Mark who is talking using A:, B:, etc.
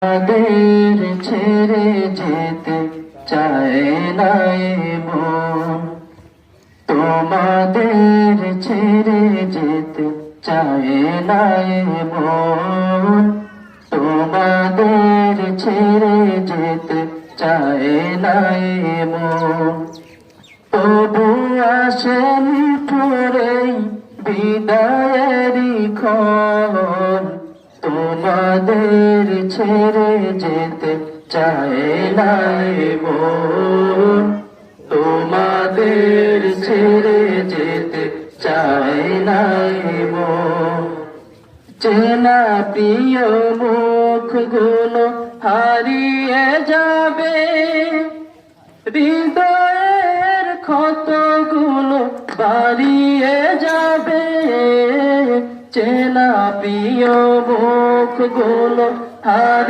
A: তাদের ছেড়ে যেতে চায় না এ মন, তোমাদের ছেড়ে যেতে চায় না এ মন, তোমাদের ছেড়ে যেতে চায় না এ মন। তবু আসেন পরেই বিদায়েরই ক্ষণ, তোমাদের ছেড়ে যেতে চায় না এ মন, তোমাদের ছেড়ে যেতে চায় না এ মন। চেনা প্রিয় মুখগুলো হারিয়ে যাবে, হৃদয়ের ক্ষতগুলো বাড়িয়ে যাবে। চেনা প্রিয় মুখগুলো হারিয়ে